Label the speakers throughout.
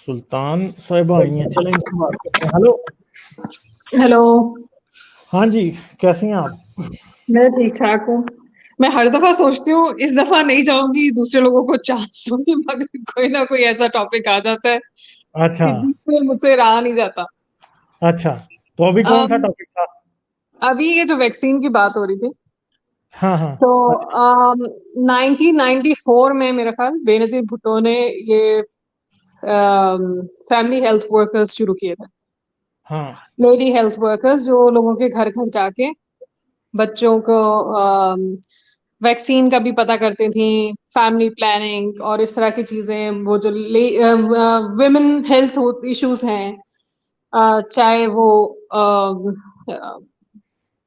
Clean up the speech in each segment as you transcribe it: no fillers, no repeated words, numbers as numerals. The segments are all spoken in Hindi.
Speaker 1: सुल्तान साहिबा आई हैं, चलें इनसे बात करते हैं। हेलो।
Speaker 2: हेलो।
Speaker 1: हाँ जी, कैसी हैं आप?
Speaker 2: मैं ठीक ठाक हूँ। मैं हर दफा सोचती हूँ इस दफा नहीं जाऊंगी, दूसरे लोगों को चांस दूंगी, मगर कोई ना कोई ऐसा टॉपिक आ जाता है
Speaker 1: अच्छा
Speaker 2: कि जिससे मुझसे रहा नहीं जाता।
Speaker 1: अच्छा, तो अभी कौन सा
Speaker 2: अम,
Speaker 1: टॉपिक था?
Speaker 2: अभी ये जो वैक्सीन की बात हो रही थी,
Speaker 1: हाँ हाँ।
Speaker 2: तो
Speaker 1: अच्छा।
Speaker 2: 1994 में मेरा ख्याल बेनजीर भुट्टो ने ये फैमिली हेल्थ वर्कर्स शुरू किए थे।
Speaker 1: हाँ
Speaker 2: लेडी हेल्थ वर्कर्स जो लोगों के घर घर जाके बच्चों को वैक्सीन का भी पता करती थी, फैमिली प्लानिंग और इस तरह की चीजें। वो जो विमेन हेल्थ इश्यूज हैं, चाहे वो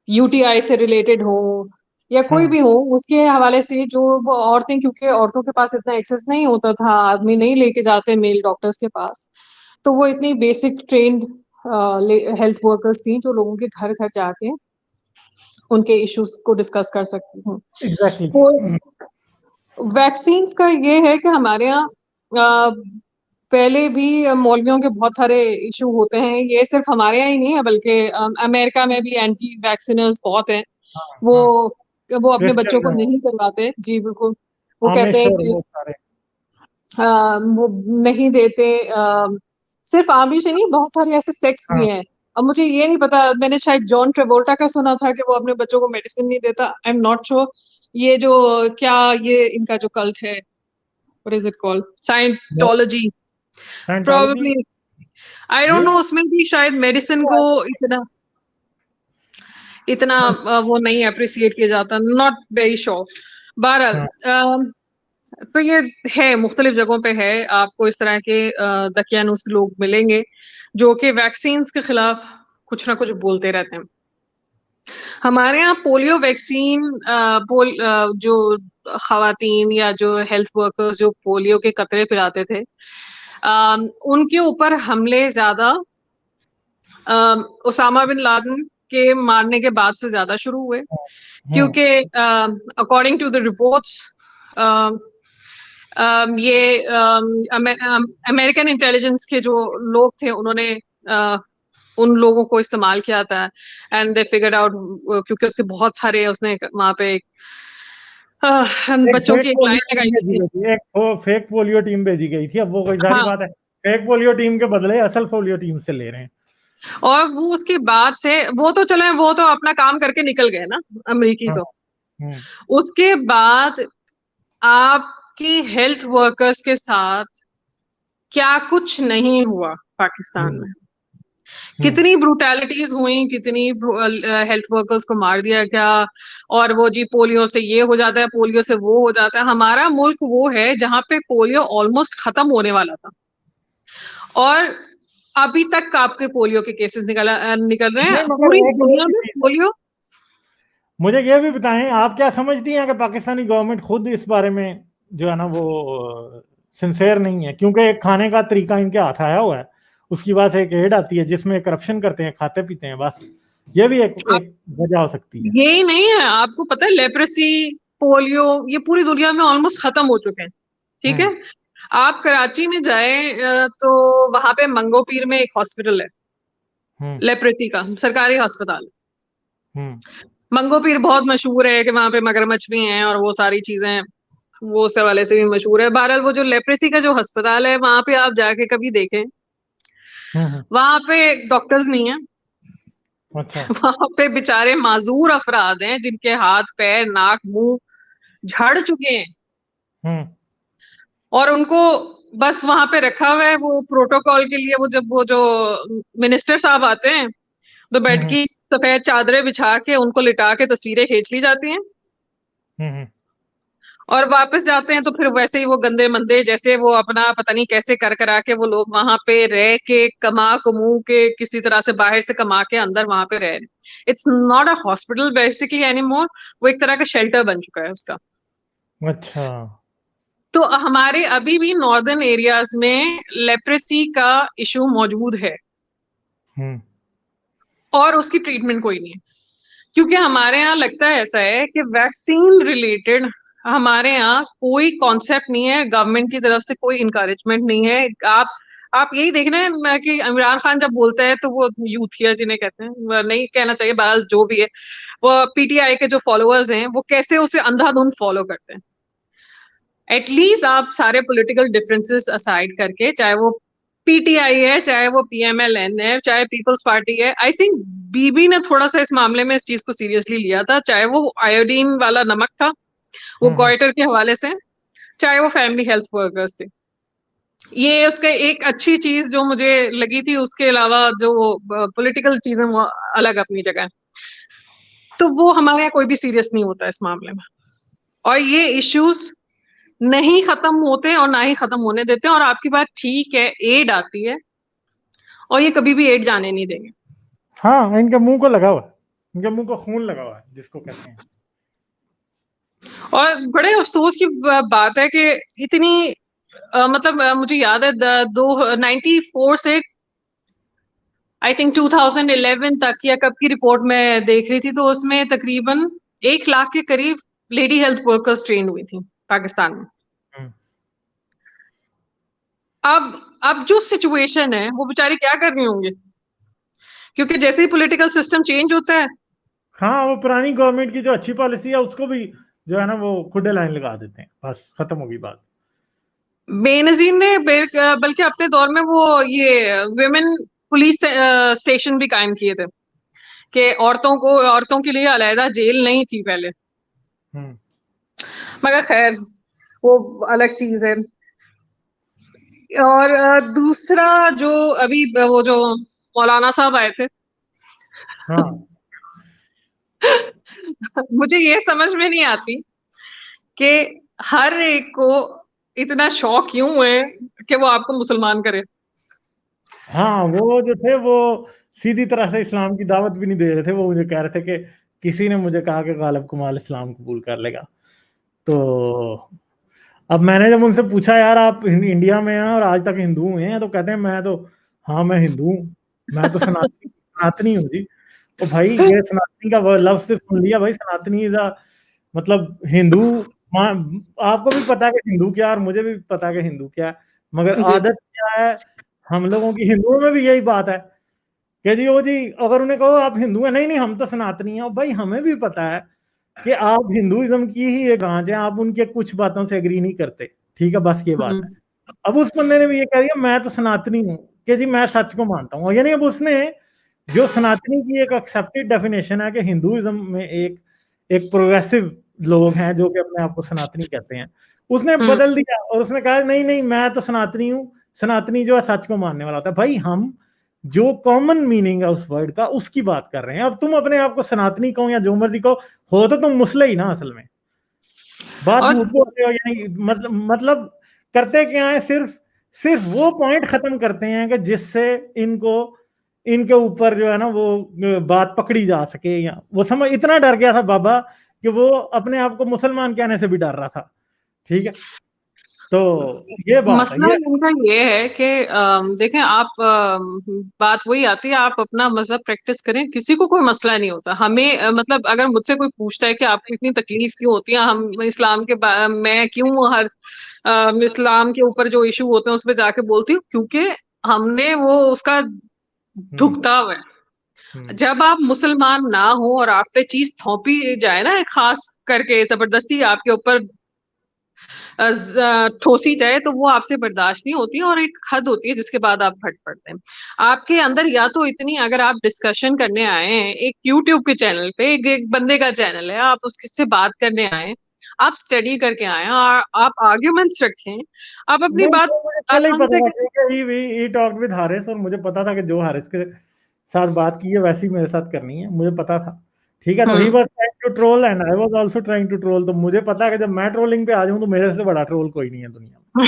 Speaker 2: यूटीआई से रिलेटेड हो या कोई
Speaker 1: हाँ।
Speaker 2: भी हो, उसके हवाले से जो वो औरतें, क्योंकि औरतों के पास इतना एक्सेस नहीं होता था, आदमी नहीं लेके जाते मेल डॉक्टर्स के पास, तो वो इतनी बेसिक ट्रेन्ड हेल्थ वर्कर्स थी जो लोगों के घर घर जाके उनके इश्यूज को डिस्कस कर सकती हूँ।
Speaker 1: एग्जैक्टली।
Speaker 2: तो वैक्सीन का ये है कि हमारे यहाँ पहले भी मौलवियों के बहुत सारे इशू होते हैं। ये सिर्फ हमारे यहाँ ही नहीं है, बल्कि अमेरिका में भी एंटी वैक्सीनर्स बहुत हैं।
Speaker 1: हाँ
Speaker 2: वो
Speaker 1: हाँ।
Speaker 2: वो अपने बच्चों
Speaker 1: क्रिश्चियंस
Speaker 2: को
Speaker 1: हैं वो,
Speaker 2: नहीं करवाते। जी बिल्कुल। वो कहते
Speaker 1: आमिश
Speaker 2: हैं
Speaker 1: और
Speaker 2: कि
Speaker 1: वो सारे।
Speaker 2: वो नहीं देते। सिर्फ आमिश ही नहीं, बहुत सारे ऐसे सेक्ट्स भी
Speaker 1: हाँ।
Speaker 2: हैं। अब मुझे ये नहीं पता, मैंने शायद जॉन ट्रेवोल्टा का सुना था कि वो अपने बच्चों को मेडिसिन नहीं देता। I am not sure. ये जो क्या, ये इनका जो कल्ट है, what is it called, Scientology,
Speaker 1: Scientology.
Speaker 2: Probably, I don't
Speaker 1: ये
Speaker 2: नो, उसमें भी शायद मेडिसिन को इतना इतना वो नहीं अप्रिसिएट किया जाता। Not very sure. बहरहाल,
Speaker 1: हाँ
Speaker 2: तो ये है, मुख्तलिफ जगहों पे है। आपको इस तरह के दकियानूस लोग मिलेंगे जो कि वैक्सीन के खिलाफ कुछ ना कुछ बोलते रहते हैं। हमारे यहाँ पोलियो वैक्सीन, जो खवातीन या जो हेल्थ वर्कर्स जो पोलियो के कतरे पिलाते थे, उनके ऊपर हमले ज्यादा उसामा बिन लादेन के मारने के बाद से ज्यादा शुरू हुए।
Speaker 1: हाँ।
Speaker 2: क्योंकि अकॉर्डिंग टू द रिपोर्ट्स, ये अमेरिकन इंटेलिजेंस के जो लोग थे, उन्होंने उन लोगों को इस्तेमाल किया था, एंड दे फिगर्ड आउट, क्योंकि उसके बहुत सारे, उसने वहां पे
Speaker 1: एक
Speaker 2: बच्चों
Speaker 1: फेक
Speaker 2: की एक लाइन
Speaker 1: पोलियो टीम
Speaker 2: लगाई
Speaker 1: भेजी
Speaker 2: थी।
Speaker 1: गई थी, एक फेक पोलियो टीम भेजी गई थी। अब वो कोई सारी
Speaker 2: हाँ,
Speaker 1: बात है, फेक पोलियो टीम के बदले असल पोलियो टीम से ले रहे हैं।
Speaker 2: और वो उसके बाद से, वो तो चले, वो तो अपना काम करके निकल गए ना, अमरीकी
Speaker 1: हाँ।
Speaker 2: तो।
Speaker 1: हम्म।
Speaker 2: उसके बाद आपकी हेल्थ वर्कर्स के साथ क्या कुछ नहीं हुआ पाकिस्तान
Speaker 1: हम्म।
Speaker 2: में।
Speaker 1: हम्म।
Speaker 2: कितनी ब्रूटैलिटीज हुई, कितनी हेल्थ वर्कर्स को मार दिया गया। और वो जी, पोलियो से ये हो जाता है, पोलियो से वो हो जाता है। हमारा मुल्क वो है जहां पे पोलियो ऑलमोस्ट खत्म होने वाला था, और अभी तक आपके पोलियो के केसेस निकल रहे
Speaker 1: नहीं,
Speaker 2: हैं
Speaker 1: मगर
Speaker 2: पूरी
Speaker 1: एक
Speaker 2: दुनिया
Speaker 1: भी
Speaker 2: में।
Speaker 1: चीज है,
Speaker 2: पोलियो,
Speaker 1: मुझे ये भी बताएं, आप क्या समझती हैं कि पाकिस्तानी गवर्नमेंट खुद इस बारे में जो है ना वो सिंसेयर नहीं है? क्योंकि एक खाने का तरीका इनके हाथ आया हुआ है, उसकी वजह से एक एड आती है जिसमें करप्शन करते हैं, खाते पीते हैं, बस। ये भी एक
Speaker 2: आप
Speaker 1: एक वजह हो सकती है।
Speaker 2: यही नहीं है, आपको पता है लेप्रेसी, पोलियो, ये पूरी दुनिया में ऑलमोस्ट खत्म हो चुके हैं। ठीक है।
Speaker 1: हम्म।
Speaker 2: आप कराची में जाए, तो वहां पे मंगो पीर में एक हॉस्पिटल है,
Speaker 1: हम्म।
Speaker 2: लेप्रेसी का सरकारी अस्पताल।
Speaker 1: हम्म।
Speaker 2: मंगो पीर बहुत मशहूर है कि वहां पे मगरमच्छ भी हैं और वो सारी चीजें, वो उस हवाले से भी मशहूर है। बहरहाल, वो जो लेप्रेसी का जो अस्पताल है, वहां पे आप जाके कभी देखें,
Speaker 1: हम्म।
Speaker 2: वहां पे डॉक्टर्स नहीं है।
Speaker 1: अच्छा।
Speaker 2: वहां पे बेचारे माजूर अफराद हैं जिनके हाथ पैर नाक मुंह झड़ चुके हैं,
Speaker 1: हम्म।
Speaker 2: और उनको बस वहां पे रखा हुआ है वो प्रोटोकॉल के लिए। वो जब वो जो मिनिस्टर साहब आते हैं, तो बेड
Speaker 1: हम्म।
Speaker 2: की सफेद चादरें बिछा के उनको लिटा के तस्वीरें खींच ली जाती हैं,
Speaker 1: हम्म।
Speaker 2: और वापस जाते हैं तो फिर वैसे ही वो गंदे मंदे, जैसे वो अपना पता नहीं कैसे कर करा के वो लोग वहां पे रह के, कमा कमू के, किसी तरह से बाहर से कमा के अंदर वहां पे रह रहे। It's not a hospital basically anymore, वो एक तरह का शेल्टर बन चुका है उसका।
Speaker 1: अच्छा।
Speaker 2: तो हमारे अभी भी नॉर्दर्न एरियाज में लेप्रेसी का इशू मौजूद है,
Speaker 1: हम्म।
Speaker 2: और उसकी ट्रीटमेंट कोई नहीं है। क्योंकि हमारे यहाँ लगता है ऐसा है कि वैक्सीन रिलेटेड हमारे यहाँ कोई कॉन्सेप्ट नहीं है, गवर्नमेंट की तरफ से कोई इनकरेजमेंट नहीं है। आप आप यही देखना है कि इमरान खान जब बोलता है तो वो यूथिया जिन्हें कहते हैं, नहीं कहना चाहिए, बहरहाल जो भी है, वो पीटीआई के जो फॉलोअर्स हैं वो कैसे उसे अंधाधुंध फॉलो करते हैं। एटलीस्ट आप सारे पॉलिटिकल डिफरेंसेस असाइड करके, चाहे वो पीटीआई है, चाहे वो पीएमएलएन है, चाहे पीपल्स पार्टी है, आई थिंक बीबी ने थोड़ा सा इस मामले में इस चीज को सीरियसली लिया था, चाहे वो आयोडीन वाला नमक था वो गॉइटर के हवाले से, चाहे वो फैमिली हेल्थ वर्कर्स थे। ये उसका एक अच्छी चीज जो मुझे लगी थी, उसके अलावा जो पॉलिटिकल चीजें वो अलग अपनी जगह है। तो वो हमारे यहाँ कोई भी सीरियस नहीं होता इस मामले में, और ये इश्यूज नहीं खत्म होते और ना ही खत्म होने देते, और आपकी बात ठीक है, एड आती है और ये कभी भी एड जाने नहीं देंगे।
Speaker 1: हाँ, इनके मुंह को लगा हुआ है, इनके मुंह को खून लगा हुआ है जिसको कहते हैं।
Speaker 2: और बड़े अफसोस की बात है कि इतनी मतलब मुझे याद है 94 से आई थिंक 2011 तक या कब की रिपोर्ट में देख रही थी, तो उसमें तकरीबन 1 लाख के करीब लेडी हेल्थ वर्कर्स ट्रेन हुई थी पाकिस्तान में। अब जो सिचुएशन है वो बेचारी क्या कर रही होंगी, क्योंकि जैसे ही पॉलिटिकल सिस्टम चेंज होता है,
Speaker 1: हाँ, वो पुरानी गवर्नमेंट की जो अच्छी पॉलिसी है उसको भी जो है ना वो खुदे लाइन लगा देते हैं, बस खत्म होगी बात।
Speaker 2: बेनजीर ने बल्कि अपने दौर में वो ये विमेन पुलिस स्टेशन भी कायम किए थे कि औरतों के लिए अलहदा जेल नहीं थी पहले, मगर खैर वो अलग चीज है। और दूसरा जो अभी वो जो मौलाना साहब आए थे,
Speaker 1: हाँ।
Speaker 2: मुझे ये समझ में नहीं आती कि हर एक को इतना शौक क्यों है कि वो आपको मुसलमान करे।
Speaker 1: हाँ, वो जो थे वो सीधी तरह से इस्लाम की दावत भी नहीं दे रहे थे, वो मुझे कह रहे थे कि किसी ने मुझे कहा कि गालिब कमाल इस्लाम कबूल कर लेगा। तो अब मैंने जब उनसे पूछा यार आप इंडिया में हैं और आज तक हिंदू हुए हैं, तो कहते हैं मैं तो, हाँ मैं हिंदू हूँ, मैं तो सनातनी हूँ जी। तो भाई ये सनातनी का लफ्ज से सुन लिया भाई, सनातनी इज मतलब हिंदू। आपको भी पता है कि हिंदू क्या, और मुझे भी पता है कि हिंदू क्या है, मगर आदत क्या है हम लोगों की, हिंदुओं में भी यही बात है कि जी वो जी अगर उन्हें कहो आप हिंदू हैं, नहीं नहीं हम तो सनातनी हैं। और भाई हमें भी पता है कि आप हिंदुइज्म की ही एक ब्रांच है, आप उनके कुछ बातों से एग्री नहीं करते, ठीक है, बस ये बात है। अब उस बंदे ने भी ये कह दिया मैं तो सनातनी हूँ कि जी मैं सच को मानता हूँ, यानी अब उसने जो सनातनी की एक एक्सेप्टेड डेफिनेशन है कि हिंदुइज्म में एक प्रोग्रेसिव लोग हैं जो कि अपने आप को सनातनी कहते हैं, उसने बदल दिया और उसने कहा नहीं नहीं मैं तो सनातनी हूँ। सनातनी जो है सच को मानने वाला होता है। भाई हम जो कॉमन मीनिंग है उस वर्ड का उसकी बात कर रहे हैं। अब तुम अपने आप को सनातनी कहो या जो मर्जी कहो, हो तो तुम मुस्लिम ही ना असल में, बात झूठ बोलते हो, यानी मतलब करते क्या है, सिर्फ वो पॉइंट खत्म करते हैं कि जिससे इनके ऊपर जो है ना वो बात पकड़ी जा सके, या वो समझ इतना डर गया था बाबा कि वो अपने आप को मुसलमान कहने से भी डर रहा था। ठीक है, तो ये बात
Speaker 2: मसला
Speaker 1: है।
Speaker 2: इनका ये है कि देखें आप, बात वही आती है, आप अपना मजहब प्रैक्टिस करें, किसी को कोई मसला नहीं होता। हमें मतलब अगर मुझसे कोई पूछता है कि आपको इतनी तकलीफ क्यों होती है, हम इस्लाम के मैं क्यों हर इस्लाम के ऊपर जो इशू होते हैं उस पर जाके बोलती हूँ, क्योंकि हमने वो उसका भुगता हुआ है। जब आप मुसलमान ना हो और आप पे चीज थोपी जाए ना, खास करके जबरदस्ती आपके ऊपर ठोसी जाए, तो वो आपसे बर्दाश्त नहीं होती, और एक हद होती है जिसके बाद आप फट पड़ते हैं। आपके अंदर या तो इतनी, अगर आप डिस्कशन करने आए हैं एक यूट्यूब के चैनल पे, एक बंदे का चैनल है, आप उससे बात करने आए, आप स्टडी करके आए, और आप आर्ग्यूमेंट्स रखें, आप अपनी
Speaker 1: नहीं,
Speaker 2: बात
Speaker 1: तो मुझे पहले ही
Speaker 2: आराम
Speaker 1: पता
Speaker 2: से।
Speaker 1: था कि ही टॉक विद हारिस, और मुझे पता था कि जो हारिस के साथ बात की है वैसी मेरे साथ करनी है, मुझे पता था। ठीक है, तो he was trying to troll and I was also trying to troll. तो मुझे पता है कि जब मैं ट्रोलिंग पे आ जाऊं तो मेरे से बड़ा ट्रोल कोई नहीं है दुनिया में।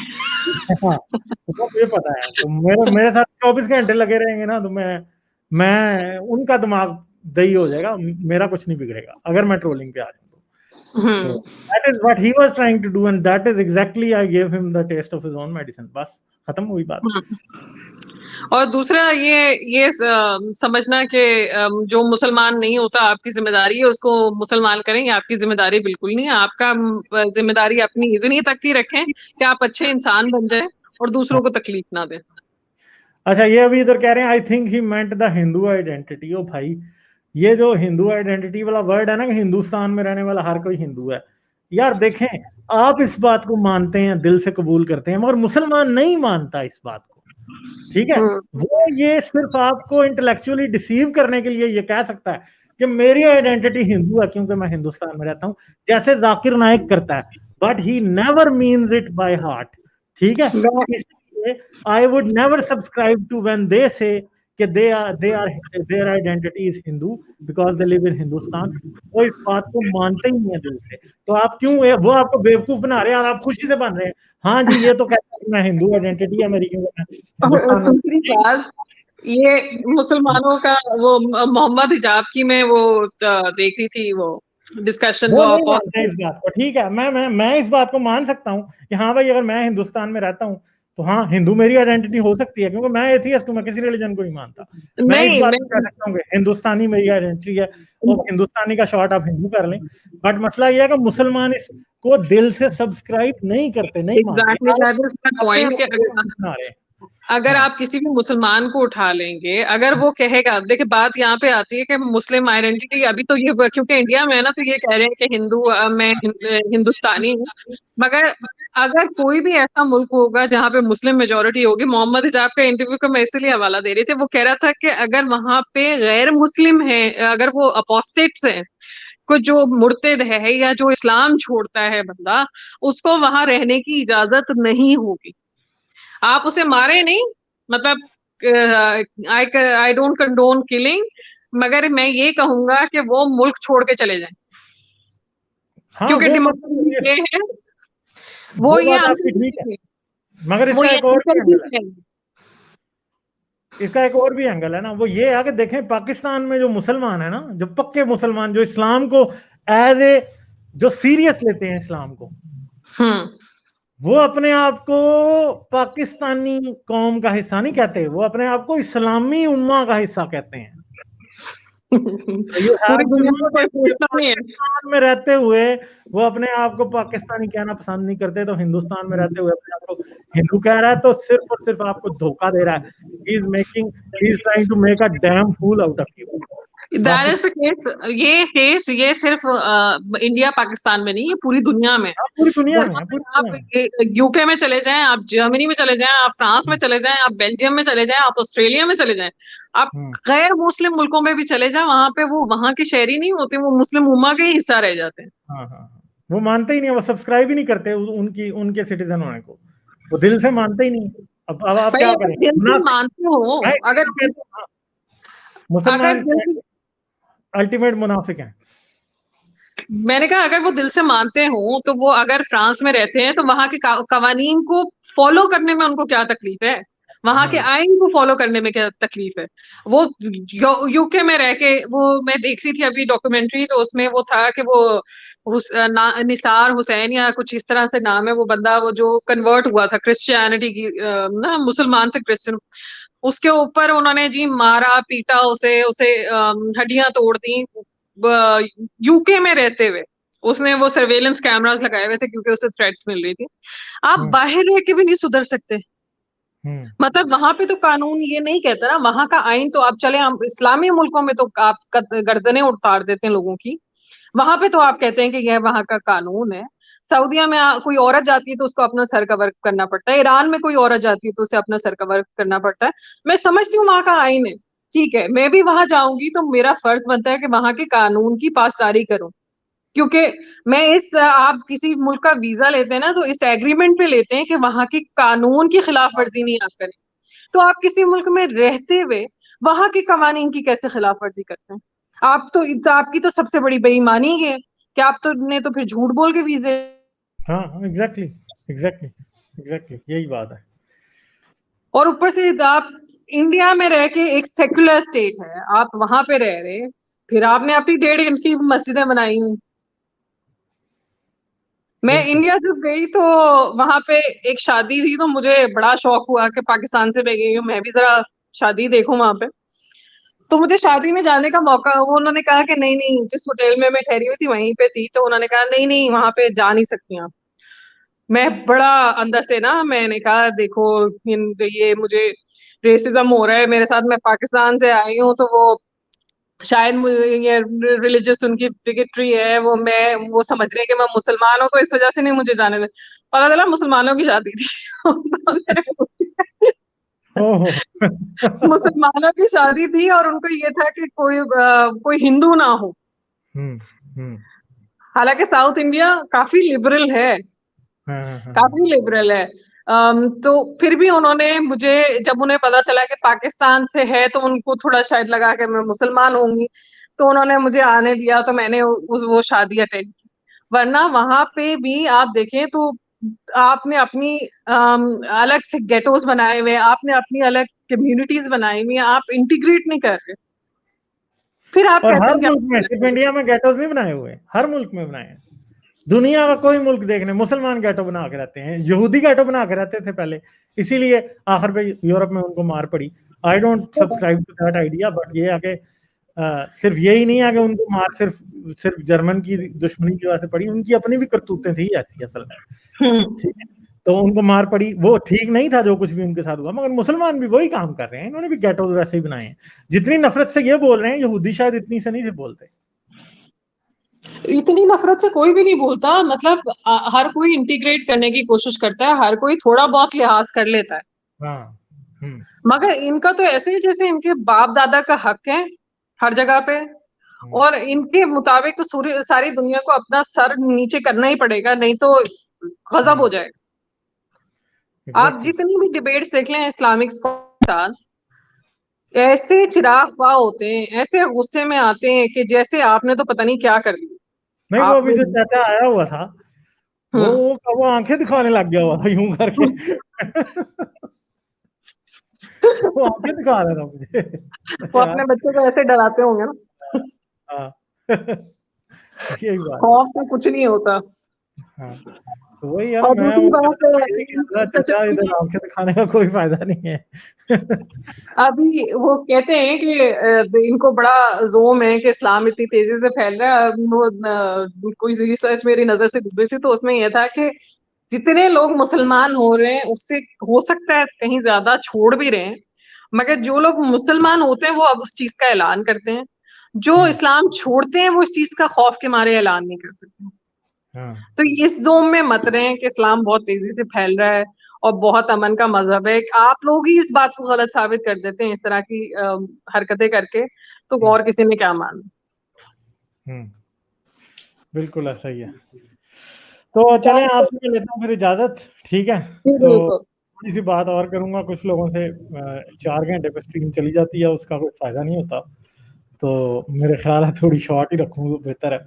Speaker 1: हाँ, तो मुझे पता है, तो मेरे मेरे साथ 24 घंटे लगे रहेंगे ना, तो मैं उनका दिमाग दही हो जाएगा, मेरा कुछ नहीं बिगड़ेगा अगर मैं ट्रोलिंग पे आ जाऊं तो that is what he was trying to do, and that is exactly I gave him the taste of his own medicine. बस खत्म हुई बात।
Speaker 2: और दूसरा ये समझना कि जो मुसलमान नहीं होता आपकी जिम्मेदारी है उसको मुसलमान करें, ये आपकी जिम्मेदारी बिल्कुल नहीं है। आपका जिम्मेदारी अपनी इतनी तक की रखें कि आप अच्छे इंसान बन जाए और दूसरों को तकलीफ ना दें।
Speaker 1: अच्छा, ये अभी इधर कह रहे हैं I think he meant the Hindu identity. ओ भाई, ये जो हिंदू आइडेंटिटी वाला वर्ड है ना कि हिंदुस्तान में रहने वाला हर कोई हिंदू है, यार देखें, आप इस बात को मानते हैं, दिल से कबूल करते हैं, मगर मुसलमान नहीं मानता इस बात को, ठीक है। वो ये सिर्फ आपको इंटेलेक्चुअली डिसीव करने के लिए ये कह सकता है कि मेरी आइडेंटिटी हिंदू है क्योंकि मैं हिंदुस्तान में रहता हूं, जैसे जाकिर नाइक करता है, but he never means it by heart, ठीक है। इसलिए I would never subscribe to when they say कि they are their identity is Hindu because they live in Hindustan. वो इस बात को मानते ही नहीं है दिल से, तो आप क्यों वो आपको बेवकूफ बना रहे हैं और आप खुशी से बन रहे हैं, हाँ जी ये तो कहता है मैं हिंदू आइडेंटिटी है मेरी क्योंकि हिंदुस्तान में।
Speaker 2: दूसरी बात, ये मुसलमानों का वो मोहम्मद हिजाब की मैं वो देख रही थी वो डिस्कशन
Speaker 1: वो
Speaker 2: वो
Speaker 1: नहीं मानते इस बात को, ठीक है। मैं इस बात को मान सकता हूँ कि हाँ भाई अगर मैं हिंदुस्तान में रहता हूँ तो हाँ हिंदू मेरी आइडेंटिटी हो सकती है क्योंकि मैं एथियस्ट हूँ, मैं किसी रिलीजन को नहीं मानता। मैं इस
Speaker 2: नहीं
Speaker 1: बात
Speaker 2: मैं
Speaker 1: को कह सकता हूँ कि हिंदुस्तानी मेरी आइडेंटिटी है और हिंदुस्तानी का शॉर्ट आप हिंदू कर लें, बट मसला ये है कि मुसलमान इसको दिल से सब्सक्राइब नहीं करते, नहीं मानते।
Speaker 2: एग्जैक्टली दैट इज माय
Speaker 1: अपने
Speaker 2: पॉइंट
Speaker 1: आप
Speaker 2: कि
Speaker 1: को बेवकूफ बना रहे हैं।
Speaker 2: अगर
Speaker 1: हाँ
Speaker 2: आप किसी भी मुसलमान को उठा लेंगे, अगर वो कहेगा, देखिए बात यहाँ पे आती है कि मुस्लिम आइडेंटिटी अभी तो ये क्योंकि इंडिया में है ना, तो ये कह रहे हैं कि हिंदू मैं हिंदुस्तानी हूँ। मगर अगर कोई भी ऐसा मुल्क होगा जहाँ पे मुस्लिम मेजोरिटी होगी, मोहम्मद हिजाब का इंटरव्यू का मैं इसलिए हवाला दे रही थी, वो कह रहा था कि अगर वहां पे गैर मुस्लिम है, अगर वो अपोस्टेट्स हैं, कुछ जो मुर्तिद है या जो इस्लाम छोड़ता है बंदा, उसको वहां रहने की इजाजत नहीं होगी। आप उसे मारे नहीं, मतलब आई डोंट कंडोन किलिंग, मगर मैं ये कहूंगा कि वो मुल्क छोड़ के चले जाएं,
Speaker 1: हाँ
Speaker 2: क्योंकि
Speaker 1: वो
Speaker 2: डेमोक्रेसी ये है, वो
Speaker 1: वो
Speaker 2: ये
Speaker 1: बात आपकी ठीक है,
Speaker 2: अंतर
Speaker 1: मगर
Speaker 2: वो
Speaker 1: इसका
Speaker 2: ये
Speaker 1: एक और भी
Speaker 2: अंतर भी
Speaker 1: एंगल है,
Speaker 2: है।
Speaker 1: इसका एक और भी एंगल है ना, वो ये है कि देखें पाकिस्तान में जो मुसलमान है ना, जो पक्के मुसलमान जो इस्लाम को एज ए जो सीरियस लेते हैं इस्लाम को,
Speaker 2: हम्म
Speaker 1: वो अपने आप को पाकिस्तानी कौम का हिस्सा नहीं कहते, वो अपने आप को इस्लामी उम्मा का हिस्सा कहते हैं। So you
Speaker 2: पूरी
Speaker 1: have to
Speaker 2: दुनिया
Speaker 1: know
Speaker 2: में कोई
Speaker 1: कि
Speaker 2: पूछता नहीं है।
Speaker 1: पाकिस्तान में रहते हुए वो अपने आप को पाकिस्तानी कहना पसंद नहीं करते, तो हिंदुस्तान में रहते हुए अपने आप को हिंदू कह रहा है, तो सिर्फ और सिर्फ आपको धोखा दे रहा है। He is trying to make a damn fool out of you.
Speaker 2: That
Speaker 1: बस
Speaker 2: इज द केस, ये केस ये सिर्फ इंडिया पाकिस्तान में नहीं, ये पूरी दुनिया में है।
Speaker 1: पूरी दुनिया में
Speaker 2: जहां
Speaker 1: है,
Speaker 2: पे
Speaker 1: पूरी दुनिया में।
Speaker 2: आप यूके में चले जाएं, आप जर्मनी में चले जाएं, आप फ्रांस में चले जाएं, आप बेल्जियम में चले जाएं, आप ऑस्ट्रेलिया में चले जाएं, आप
Speaker 1: हम्म,
Speaker 2: गैर मुस्लिम मुल्कों में भी चले जाएं, वहां पे वो वहां के शहरी नहीं होते, वो मुस्लिम उम्मा के ही हिस्सा रह जाते हैं।
Speaker 1: हाँ हाँ हाँ, वो मानते ही नहीं, वो सब्सक्राइब ही नहीं करते उनकी उनके सिटीजन होने को, वो दिल से मानते ही नहीं। अब आप
Speaker 2: भाई
Speaker 1: क्या
Speaker 2: अगर
Speaker 1: करें,
Speaker 2: दिल से
Speaker 1: मुनाफिक।
Speaker 2: मानते हो,
Speaker 1: मैं
Speaker 2: अगर
Speaker 1: तो कहता हूं, हाँ,
Speaker 2: अगर
Speaker 1: मुसलमान
Speaker 2: दिल से,
Speaker 1: अल्टीमेट मुनाफिक हैं।
Speaker 2: मैंने कहा अगर वो दिल से मानते हो, तो वो अगर फ्रांस में रहते हैं तो वहां के कवानीन को फॉलो करने में उनको क्या तकलीफ है, वहां के
Speaker 1: हाँ
Speaker 2: आइन को फॉलो करने में क्या तकलीफ है। वो यूके में रह के, वो मैं देख रही थी अभी डॉक्यूमेंट्री, तो उसमें वो था कि वो निसार हुसैन या कुछ इस तरह से नाम है वो बंदा, वो जो कन्वर्ट हुआ था क्रिश्चियनिटी की, ना मुसलमान से क्रिश्चियन, उसके ऊपर उन्होंने जी मारा पीटा उसे उसे हड्डियां तोड़ दी, यूके में रहते हुए। उसने वो सर्वेलेंस कैमरास लगाए हुए थे क्योंकि उसे थ्रेट्स मिल रही थी। आप
Speaker 1: हम्म
Speaker 2: बाहर रह के भी नहीं सुधर सकते,
Speaker 1: हम्म
Speaker 2: मतलब वहां पे तो कानून ये नहीं कहता ना, वहां का आइन तो आप चले, हम इस्लामी मुल्कों में तो आप गर्दनें उतार देते हैं लोगों की, वहां पे तो आप कहते हैं कि यह वहां का कानून है। सऊदीया में कोई औरत जाती है तो उसको अपना सर कवर करना पड़ता है, ईरान में कोई औरत जाती है तो उसे अपना सर कवर करना पड़ता है। मैं समझती हूँ वहां का आइन है, ठीक है, मैं भी वहां जाऊंगी तो मेरा फर्ज बनता है कि वहां के कानून की पासदारी करूं, क्योंकि मैं इस आप किसी मुल्क का वीजा लेते हैं ना, तो इस एग्रीमेंट पे लेते हैं कि वहां के कानून की खिलाफ वर्जी नहीं आप करें। तो आप किसी मुल्क में रहते हुए वहां के कवानीन की कैसे खिलाफ वर्जी करते हैं? आप तो आपकी तो सबसे बड़ी बेईमानी ये है कि आप तो ने तो फिर झूठ बोल के वीजे।
Speaker 1: हाँ हाँ, एग्जैक्टली एग्जैक्टली एग्जैक्टली यही बात है।
Speaker 2: और ऊपर से आप इंडिया में रह के, एक सेक्युलर स्टेट है, आप वहां पे रह रहे, फिर आपने अपनी 1.5 घंटे की मस्जिदें बनाई हुई। मैं
Speaker 1: बिल्कुल।
Speaker 2: इंडिया जब गई तो वहां पे एक शादी थी, तो मुझे बड़ा शौक हुआ कि पाकिस्तान से मैं गई हूँ, मैं भी जरा शादी देखूं वहां पे। तो मुझे शादी में जाने का मौका, वो उन्होंने कहा कि नहीं नहीं, जिस होटल में मैं ठहरी हुई थी वहीं पे थी, तो उन्होंने कहा नहीं नहीं वहां पे जा नहीं सकती आप। मैं बड़ा अंदर से ना, मैंने कहा देखो ये मुझे रेसिज्म हो रहा है मेरे साथ, मैं पाकिस्तान से आई हूँ, तो वो शायद मुझे ये रिलीजियस उनकी बिगेट्री है, वो समझ रहे हैं कि मैं मुसलमान हूँ, तो इस वजह से नहीं मुझे जाने दे। पता चला मुसलमानों की शादी थी।
Speaker 1: ओहो।
Speaker 2: मुसलमानों की शादी थी और उनको ये था कि कोई हिंदू ना हो।
Speaker 1: हम्म। हम्म।
Speaker 2: हालांकि साउथ इंडिया काफी लिबरल है,
Speaker 1: हाँ।
Speaker 2: काफी लिबरल है। तो फिर भी उन्होंने मुझे, जब उन्हें पता चला कि पाकिस्तान से है, तो उनको थोड़ा शायद लगा कि मैं मुसलमान होंगी, तो उन्होंने मुझे आने दिया, तो मैंने वो शादी अटेंड की। वरना वहां पे भी आप देखें तो आपने अपनी अलग से गेटोस बनाए हुए हैं, आपने अपनी अलग कम्युनिटीज बनाई हुई हैं, आप इंटीग्रेट नहीं कर रहे। फिर आप
Speaker 1: और
Speaker 2: कहते
Speaker 1: हर
Speaker 2: हो
Speaker 1: मुल्क में, सिर्फ
Speaker 2: कि
Speaker 1: इंडिया में गेटोज नहीं बनाए हुए, हर मुल्क में बनाए हैं। दुनिया का कोई मुल्क देखने, मुसलमान गेटो बना के रहते हैं, यहूदी गेटो बना के रहते थे पहले, इसीलिए आखिर पे यूरोप में उनको मार पड़ी। I don't subscribe to that idea, but ये आगे सिर्फ यही नहीं है कि उनको मार सिर्फ जर्मन की दुश्मनी की वजह से पड़ी, उनकी अपनी भी करतूतें थी ऐसी असल में, ठीक है। तो उनको मार पड़ी, वो ठीक नहीं था जो कुछ भी उनके साथ हुआ, मगर मुसलमान भी वही काम कर रहे हैं, इन्होंने भी गेटोज वैसे ही बनाए हैं। जितनी नफरत से ये बोल रहे हैं, यहूदी शायद इतनी से नहीं से बोलते।
Speaker 2: इतनी नफरत से कोई भी नहीं बोलता, मतलब हर कोई इंटीग्रेट करने की कोशिश करता है, हर कोई थोड़ा बहुत लिहाज कर लेता है।
Speaker 1: हाँ। हम्म।
Speaker 2: मगर इनका तो ऐसे ही जैसे इनके बाप दादा का हक है हर जगह पे, और इनके मुताबिक तो सारी दुनिया को अपना सर नीचे करना ही पड़ेगा, नहीं तो गजब हो जाएगा। आप
Speaker 1: एग्जैक्टली।
Speaker 2: जितनी भी डिबेट्स देख लें इस्लामिक के साथ, ऐसे चिराग पा होते हैं, ऐसे गुस्से में आते हैं कि जैसे आपने तो पता नहीं क्या कर दिया
Speaker 1: नहीं, वो अभी
Speaker 2: आपने।
Speaker 1: जो चाचा आया हुआ था, वो
Speaker 2: हम्म।
Speaker 1: वो आंखें दिखाने लग गया हुआ था यूं करके। वो आंखें दिखा रहा था
Speaker 2: वो
Speaker 1: मुझे
Speaker 2: अपने
Speaker 1: यार।
Speaker 2: बच्चे को ऐसे डराते होंगे ना।
Speaker 1: हाँ। यही बात।
Speaker 2: खौफ से कुछ नहीं होता।
Speaker 1: हाँ, तो वही है ना,
Speaker 2: और
Speaker 1: मैं वो
Speaker 2: दूसरी बात
Speaker 1: यही कह रहा था, चाचा इधर आंखें दिखाने का कोई फायदा नहीं है।
Speaker 2: अभी वो कहते हैं कि इनको बड़ा जोम है कि इस्लाम इतनी तेजी से फैल रहा है। कोई रिसर्च मेरी नजर से गुजरी थी, तो उसमें यह था कि जितने लोग मुसलमान हो रहे हैं उससे हो सकता है कहीं ज्यादा छोड़ भी रहे हैं, मगर जो लोग मुसलमान होते हैं वो अब उस चीज का ऐलान करते हैं, जो इस्लाम छोड़ते हैं वो इस चीज का खौफ के मारे ऐलान नहीं कर सकते।
Speaker 1: हाँ।
Speaker 2: तो इस जोम में मत रहे कि इस्लाम बहुत तेजी से फैल रहा है और बहुत अमन का मजहब है। आप लोग ही इस बात को गलत साबित कर देते हैं इस तरह की हरकतें करके, तो और किसी ने क्या मानना।
Speaker 1: बिल्कुल ऐसा ही है। तो चलें, आपसे मैं लेता हूँ फिर इजाजत, ठीक है। तो
Speaker 2: बिल्कुल।
Speaker 1: थोड़ी सी बात और करूंगा, कुछ लोगों से 4 घंटे पे स्ट्रीम चली जाती है, उसका कोई फायदा नहीं होता, तो मेरे ख्याल है थोड़ी शॉर्ट ही रखूँ तो बेहतर है।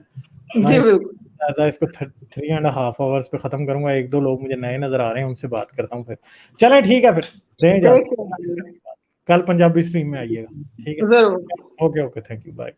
Speaker 1: मैं
Speaker 2: जी बिल्कुल।
Speaker 1: इसको 3.5 आवर्स पे खत्म करूंगा। 1-2 लोग मुझे नए नजर आ रहे हैं, उनसे बात करता हूँ फिर। चलें ठीक है, फिर दें इजाजत।
Speaker 2: देखिए
Speaker 1: कल पंजाबी स्ट्रीम में आइएगा, ठीक है।
Speaker 2: जरूर।
Speaker 1: Okay okay, thank you, bye.